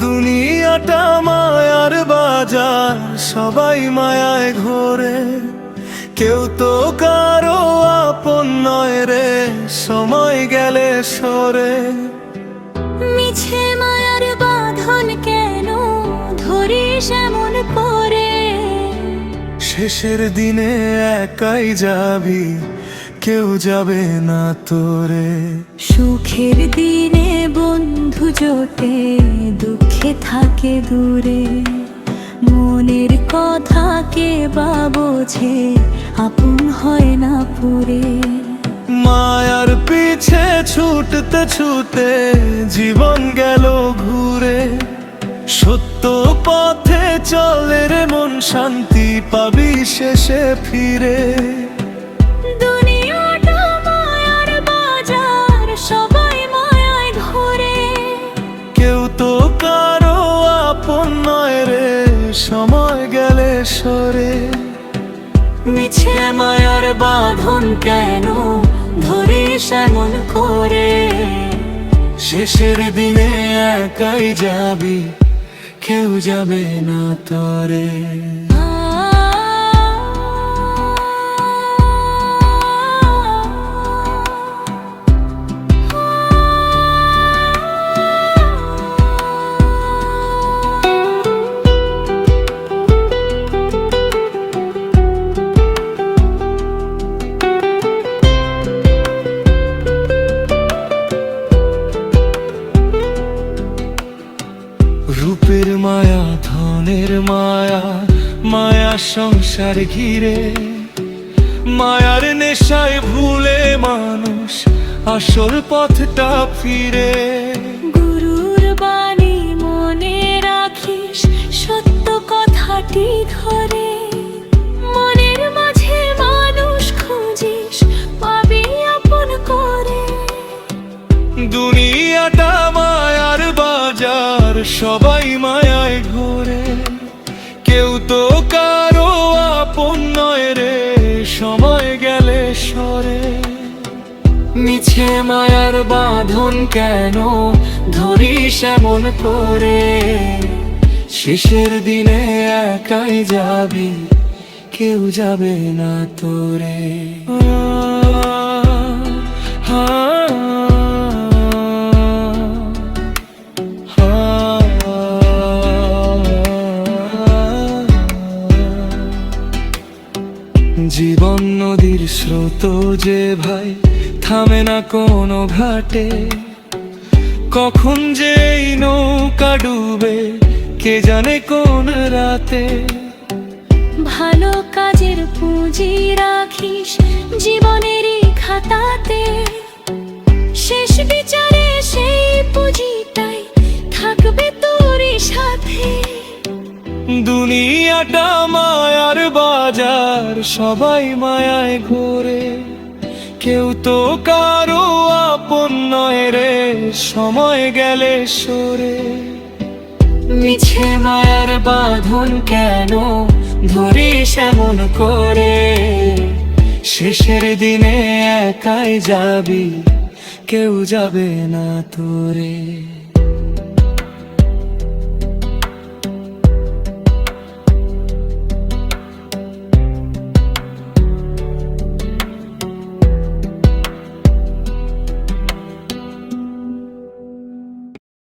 দুনিয়াটা মায়ার বাজার, সবাই মায়ায় ঘোরে, কেউ তো কারো আপন নয় রে, সময় গেলে সরে। মিছে মায়ার বাঁধন কেন ধরিস এমন করে? শেষের দিনে একাই যাবি, কেউ যাবে না তোরে। সুখের দিনে বন্ধু জোটে, দুঃখে থাকে দূরে। মনের কথা কে বা বোঝে, আপন হয় না পুরে। মায়ার পিছে ছুটতে ছুটে জীবন গেল ঘুরে, সত্য পথে চলে রে মন, শান্তি পাবি শেষে ফিরে। দুনিয়াটা মায়ার বাজার, সবাই মায়ায় ঘোরে, কেউ তো কারো আপন নয় রে, সময় গেলে সরে। মিছে মায়ার বাঁধন কেন ধরিস এমন করে? শেষের দিনে একাই যাবি, কেউ যাবে না তোরে। রূপের মায়া, ধনের মায়া, মায়া সংসার ঘিরে, মায়ার নেশায় ভুলে মানুষ আসল পথটা ফিরে। গুরুর বাণী মনে রাখিস, সত্য কথাটি ধরে। মনের মাঝে মানুষ খুঁজিস, পাবি আপন করে। দুনিয়াটা মায়ার বাজার, সবাই মায়ায় ঘোরে, কেউ তো কারো আপন নয় রে, সময় গেলে সরে। মিছে মায়ার বাঁধন কেন ধরিস এমন করে? শেষের দিনে একাই যাবি, কেউ যাবে না তোরে। জীবন নদীর স্রোত যে ভাই, থামে না কোনো ঘাটে, কখন যে এই নৌকা ডুবে কে জানে কোন রাতে। ভালো কাজের পুঁজি রাখিস জীবনেরই খাতাতে, শেষ বিচারে সেই পুঁজিটাই থাকবে তোরই সাথে। দুনিয়াটা মায়ার বাজার, সবাই মায়ায় ঘোরে, কেউ তো কারো আপন নয় রে, সময় গেলে সরে। মিছে মায়ার বাঁধন কেন ধরিস এমন করে? শেষের দিনে একাই যাবি, কেউ যাবে না তোরে।